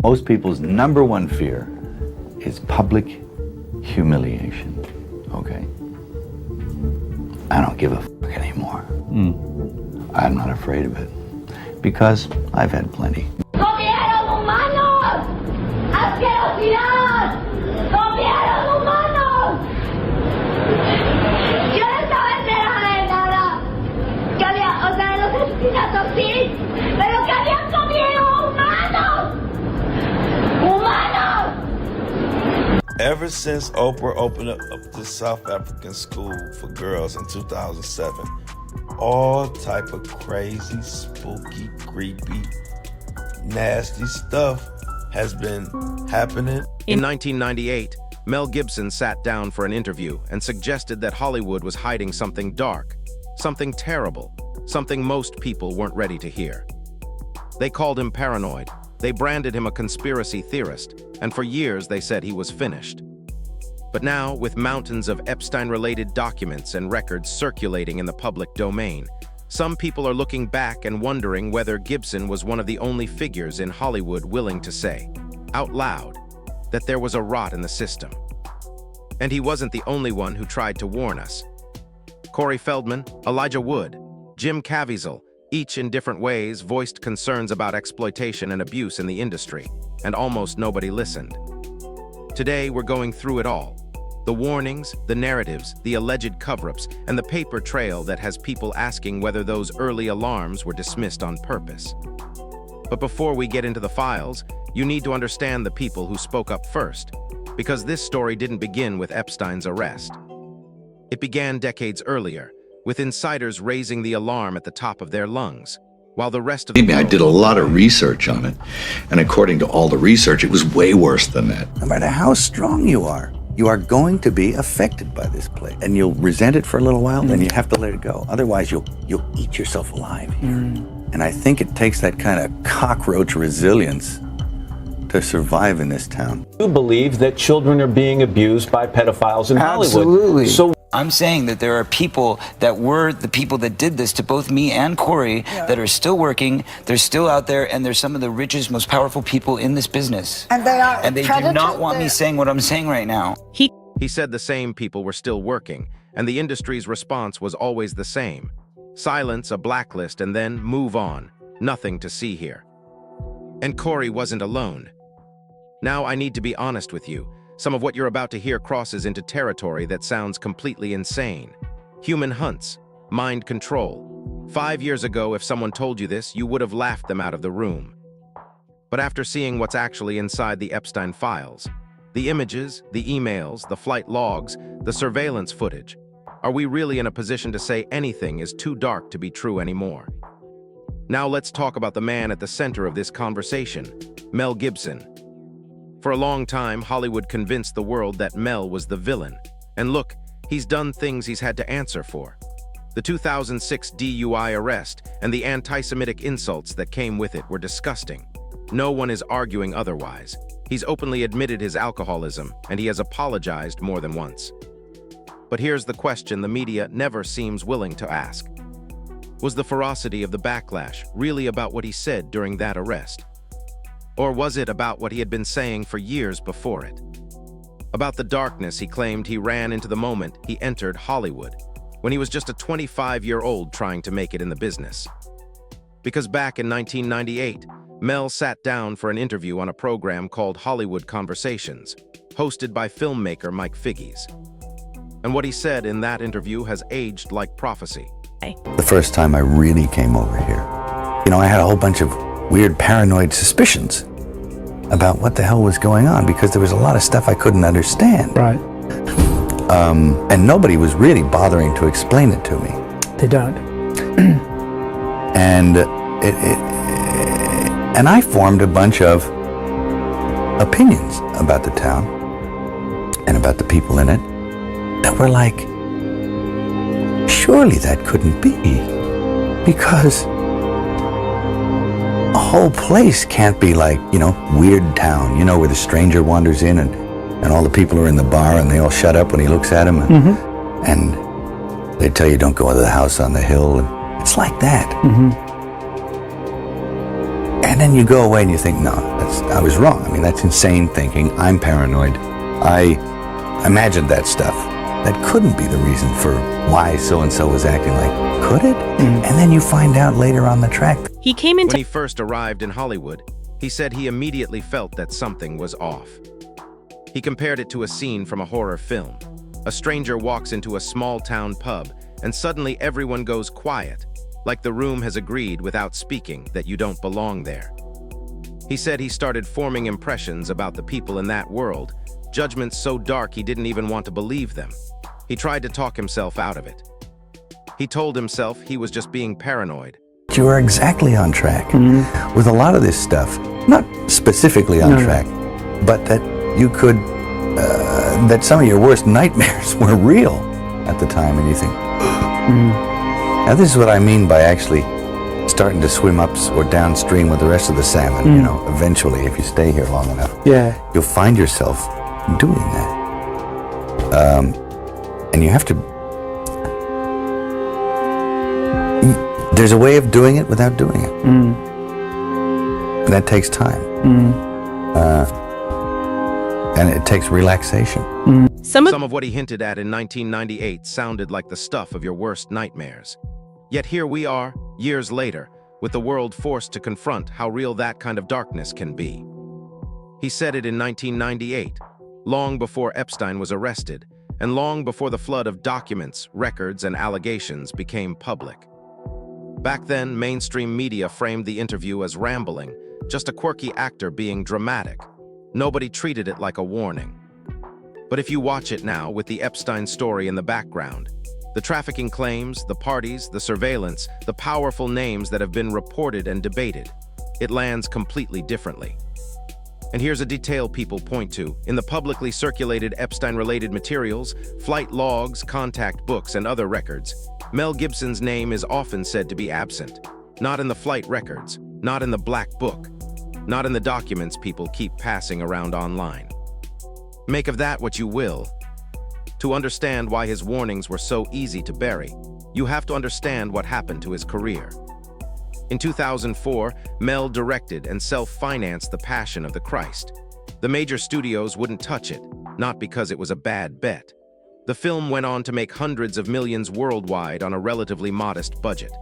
Most people's number one fear is public humiliation, okay? I don't give a fuck anymore. I'm not afraid of it, because I've had plenty. ¡Comieron humanos! ¡Asquerosidad! ¡Comieron humanos! Yo no estaba enterada de nada. Que había, o sea, de los asesinatos sí, pero que habían comido humanos. ¡Humanos! Ever since Oprah opened up this South African school for girls in 2007, all type of crazy, spooky, creepy, nasty stuff has been happening. In 1998, Mel Gibson sat down for an interview and suggested that Hollywood was hiding something dark, something terrible, something most people weren't ready to hear. They called him paranoid, they branded him a conspiracy theorist, and for years they said he was finished. But now, with mountains of Epstein-related documents and records circulating in the public domain, some people are looking back and wondering whether Gibson was one of the only figures in Hollywood willing to say, out loud, that there was a rot in the system. And he wasn't the only one who tried to warn us. Corey Feldman, Elijah Wood, Jim Caviezel, each in different ways voiced concerns about exploitation and abuse in the industry, and almost nobody listened. Today, we're going through it all. The warnings, the narratives, the alleged cover-ups, and the paper trail that has people asking whether those early alarms were dismissed on purpose. But before we get into the files, you need to understand the people who spoke up first, because this story didn't begin with Epstein's arrest. It began decades earlier, with insiders raising the alarm at the top of their lungs, while the rest of the I did a lot of research on it, and according to all the research, it was way worse than that. No matter how strong you are going to be affected by this place. And you'll resent it for a little while, then you have to let it go. Otherwise, you'll eat yourself alive here. And I think it takes that kind of cockroach resilience to survive in this town. You believe that children are being abused by pedophiles in Hollywood. Absolutely. So I'm saying that there are people that were the people that did this to both me and Corey that are still working, they're still out there, and they're some of the richest, most powerful people in this business. And they are And they do not want me saying what I'm saying right now. He said the same people were still working, and the industry's response was always the same. Silence, a blacklist, and then move on. Nothing to see here. And Corey wasn't alone. Now I need to be honest with you. Some of what you're about to hear crosses into territory that sounds completely insane. Human hunts, mind control. 5 years ago, if someone told you this, you would have laughed them out of the room. But after seeing what's actually inside the Epstein files, the images, the emails, the flight logs, the surveillance footage, are we really in a position to say anything is too dark to be true anymore? Now let's talk about the man at the center of this conversation, Mel Gibson. For a long time, Hollywood convinced the world that Mel was the villain. And look, he's done things he's had to answer for. The 2006 DUI arrest and the anti-Semitic insults that came with it were disgusting. No one is arguing otherwise. He's openly admitted his alcoholism, and he has apologized more than once. But here's the question the media never seems willing to ask. Was the ferocity of the backlash really about what he said during that arrest? Or was it about what he had been saying for years before it? About the darkness he claimed he ran into the moment he entered Hollywood, when he was just a 25-year-old trying to make it in the business. Because back in 1998, Mel sat down for an interview on a program called Hollywood Conversations, hosted by filmmaker Mike Figges. And what he said in that interview has aged like prophecy. The first time I really came over here, I had a whole bunch of weird paranoid suspicions about what the hell was going on, because there was a lot of stuff I couldn't understand. Right. And nobody was really bothering to explain it to me. They don't. And and I formed a bunch of opinions about the town and about the people in it that were like, surely that couldn't be, because a whole place can't be like, Weird Town, where the stranger wanders in and all the people are in the bar and they all shut up when he looks at them. And they tell you don't go into the house on the hill. And it's like that. And And then you go away and you think, no, I was wrong. I mean, that's insane thinking. I'm paranoid. I imagined that stuff. That couldn't be the reason for why so-and-so was acting like, could it? And then you find out later on the track. He came into When he first arrived in Hollywood, he said he immediately felt that something was off. He compared it to a scene from a horror film. A stranger walks into a small-town pub, and suddenly everyone goes quiet, like the room has agreed without speaking that you don't belong there. He said he started forming impressions about the people in that world, judgments so dark he didn't even want to believe them. He tried to talk himself out of it. He told himself he was just being paranoid. You are exactly on track with a lot of this stuff. Not specifically on track, but that you could, that some of your worst nightmares were real at the time, and you think, now this is what I mean by actually starting to swim up or downstream with the rest of the salmon, you know, eventually, if you stay here long enough. You'll find yourself doing that. And you have to, there's a way of doing it without doing it. And that takes time. And it takes relaxation. Some of what he hinted at in 1998 sounded like the stuff of your worst nightmares. Yet here we are, years later, with the world forced to confront how real that kind of darkness can be. He said it in 1998, long before Epstein was arrested, and long before the flood of documents, records, and allegations became public. Back then, mainstream media framed the interview as rambling, just a quirky actor being dramatic. Nobody treated it like a warning. But if you watch it now, with the Epstein story in the background, the trafficking claims, the parties, the surveillance, the powerful names that have been reported and debated, it lands completely differently. And here's a detail people point to. In the publicly circulated Epstein-related materials, flight logs, contact books, and other records, Mel Gibson's name is often said to be absent. Not in the flight records, not in the black book, not in the documents people keep passing around online. Make of that what you will. To understand why his warnings were so easy to bury, you have to understand what happened to his career. In 2004, Mel directed and self-financed The Passion of the Christ. The major studios wouldn't touch it, not because it was a bad bet. The film went on to make hundreds of millions worldwide on a relatively modest budget.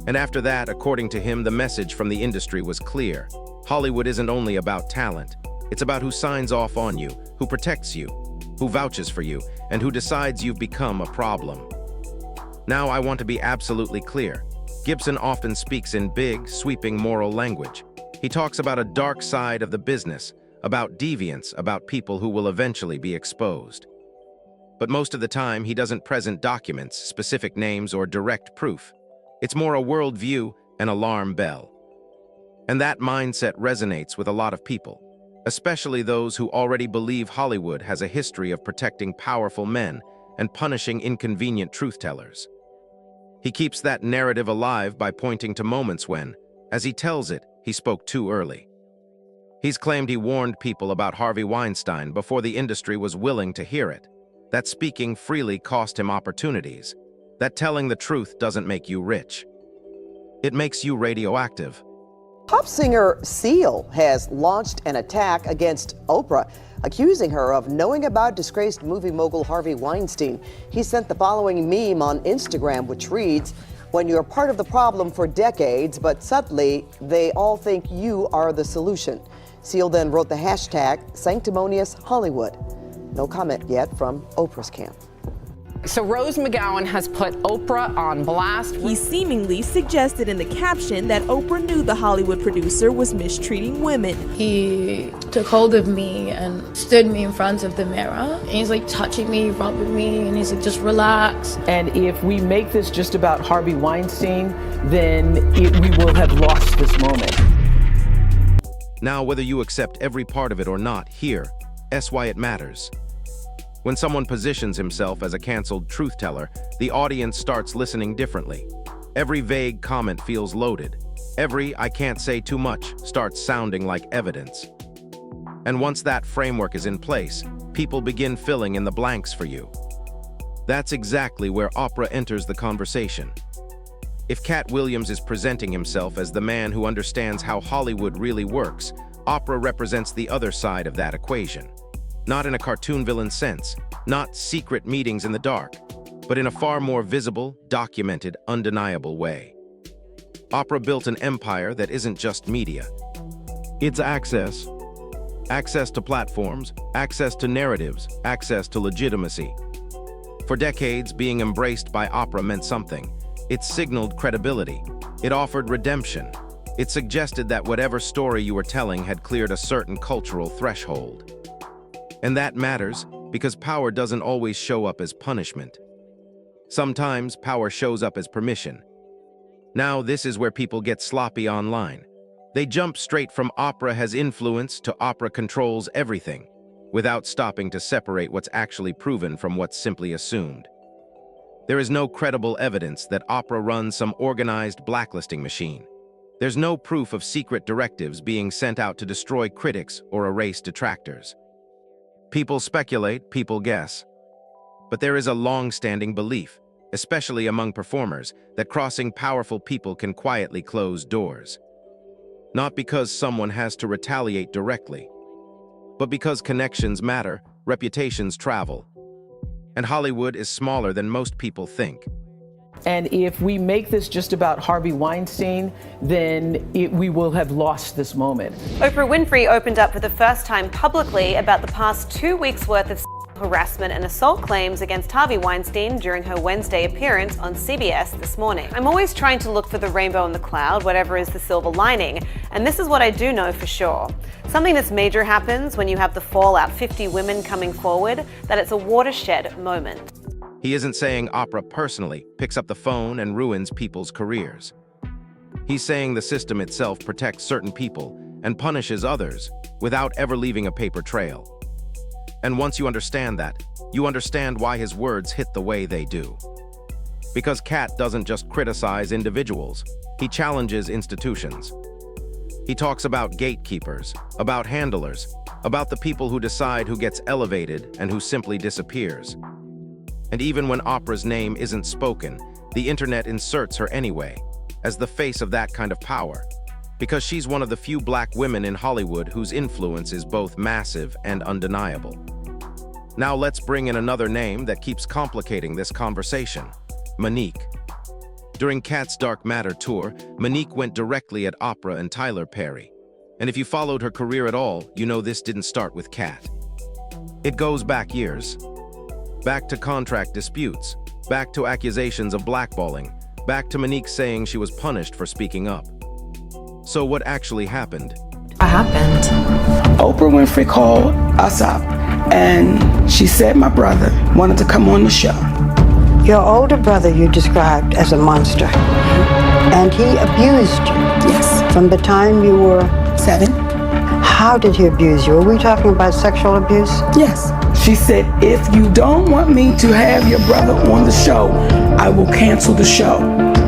And after that, according to him, the message from the industry was clear. Hollywood isn't only about talent. It's about who signs off on you, who protects you, who vouches for you, and who decides you've become a problem. Now I want to be absolutely clear. Gibson often speaks in big, sweeping moral language. He talks about a dark side of the business, about deviance, about people who will eventually be exposed. But most of the time, he doesn't present documents, specific names, or direct proof. It's more a worldview, an alarm bell. And that mindset resonates with a lot of people, especially those who already believe Hollywood has a history of protecting powerful men and punishing inconvenient truth-tellers. He keeps that narrative alive by pointing to moments when, as he tells it, he spoke too early. He's claimed he warned people about Harvey Weinstein before the industry was willing to hear it, that speaking freely cost him opportunities, that telling the truth doesn't make you rich. It makes you radioactive. Pop singer Seal has launched an attack against Oprah, accusing her of knowing about disgraced movie mogul Harvey Weinstein. He sent the following meme on Instagram, which reads, "When you're part of the problem for decades, but suddenly they all think you are the solution." Seal then wrote the hashtag Sanctimonious Hollywood. No comment yet from Oprah's camp. So Rose McGowan has put Oprah on blast. He seemingly suggested in the caption that Oprah knew the Hollywood producer was mistreating women. He took hold of me and stood me in front of the mirror. And he's like touching me, rubbing me, and he's like, just relax. And if we make this just about Harvey Weinstein, then we will have lost this moment. Now, whether you accept every part of it or not, here, that's why it matters. When someone positions himself as a canceled truth-teller, the audience starts listening differently. Every vague comment feels loaded. Every "I can't say too much" starts sounding like evidence. And once that framework is in place, people begin filling in the blanks for you. That's exactly where Oprah enters the conversation. If Cat Williams is presenting himself as the man who understands how Hollywood really works, Oprah represents the other side of that equation. Not in a cartoon villain sense, not secret meetings in the dark, but in a far more visible, documented, undeniable way. Oprah built an empire that isn't just media. It's access. Access to platforms, access to narratives, access to legitimacy. For decades, being embraced by Oprah meant something. It signaled credibility. It offered redemption. It suggested that whatever story you were telling had cleared a certain cultural threshold. And that matters because power doesn't always show up as punishment. Sometimes power shows up as permission. Now this is where people get sloppy online. They jump straight from Oprah has influence to Oprah controls everything, without stopping to separate what's actually proven from what's simply assumed. There is no credible evidence that Oprah runs some organized blacklisting machine. There's no proof of secret directives being sent out to destroy critics or erase detractors. People speculate, people guess. But there is a long-standing belief, especially among performers, that crossing powerful people can quietly close doors. Not because someone has to retaliate directly, but because connections matter, reputations travel. And Hollywood is smaller than most people think. And if we make this just about Harvey Weinstein, then we will have lost this moment. Oprah Winfrey opened up for the first time publicly about the past 2 weeks' worth of harassment and assault claims against Harvey Weinstein during her Wednesday appearance on CBS this morning. I'm always trying to look for the rainbow in the cloud, whatever is the silver lining, and this is what I do know for sure. Something that's major happens when you have the fallout, 50 women coming forward, that it's a watershed moment. He isn't saying Oprah personally picks up the phone and ruins people's careers. He's saying the system itself protects certain people and punishes others without ever leaving a paper trail. And once you understand that, you understand why his words hit the way they do. Because Cat doesn't just criticize individuals, he challenges institutions. He talks about gatekeepers, about handlers, about the people who decide who gets elevated and who simply disappears. And even when Oprah's name isn't spoken, the internet inserts her anyway, as the face of that kind of power, because she's one of the few black women in Hollywood whose influence is both massive and undeniable. Now let's bring in another name that keeps complicating this conversation, Monique. During Cat's Dark Matter tour, Monique went directly at Oprah and Tyler Perry. And if you followed her career at all, you know this didn't start with Cat. It goes back years. Back to contract disputes, back to accusations of blackballing, back to Monique saying she was punished for speaking up. So what actually happened? What happened? Oprah Winfrey called us up and she said my brother wanted to come on the show. Your older brother you described as a monster, and he abused you. Yes. From the time you were 7. How did he abuse you? Are we talking about sexual abuse? Yes. She said, if you don't want me to have your brother on the show, I will cancel the show.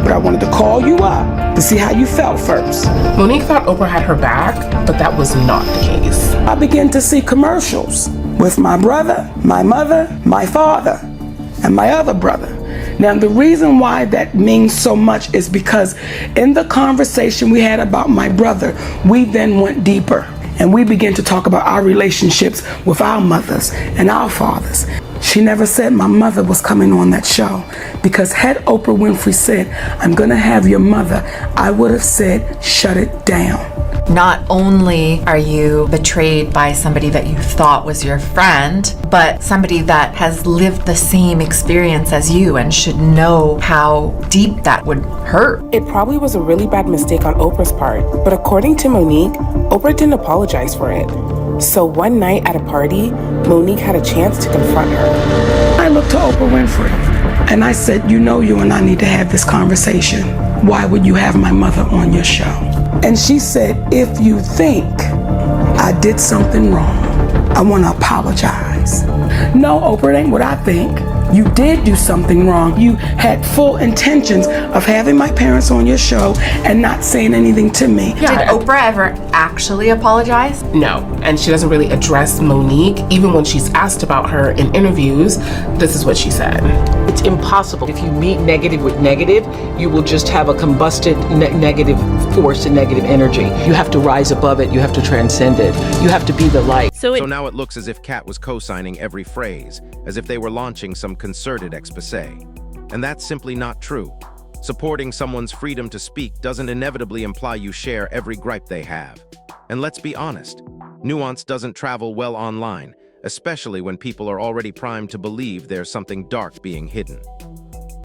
But I wanted to call you up to see how you felt first. Monique thought Oprah had her back, but that was not the case. I began to see commercials with my brother, my mother, my father, and my other brother. Now, the reason why that means so much is because in the conversation we had about my brother, we then went deeper. And we began to talk about our relationships with our mothers and our fathers. She never said my mother was coming on that show, because had Oprah Winfrey said, I'm gonna have your mother, I would have said, shut it down. Not only are you betrayed by somebody that you thought was your friend, but somebody that has lived the same experience as you and should know how deep that would hurt. It probably was a really bad mistake on Oprah's part, but according to Monique, Oprah didn't apologize for it. So one night at a party, Monique had a chance to confront her. I looked to Oprah Winfrey and I said, you know, you and I need to have this conversation. Why would you have my mother on your show? And she said, if you think I did something wrong, I want to apologize. No, Oprah, it ain't what I think. You did do something wrong. You had full intentions of having my parents on your show and not saying anything to me. Yeah, did Oprah ever actually apologize? No, and she doesn't really address Monique. Even when she's asked about her in interviews, this is what she said. It's impossible. If you meet negative with negative, you will just have a combusted negative force and negative energy. You have to rise above it. You have to transcend it. You have to be the light. So now it looks as if Kat was co-signing every phrase, as if they were launching some concerted exposé. And that's simply not true. Supporting someone's freedom to speak doesn't inevitably imply you share every gripe they have. And let's be honest, nuance doesn't travel well online, especially when people are already primed to believe there's something dark being hidden.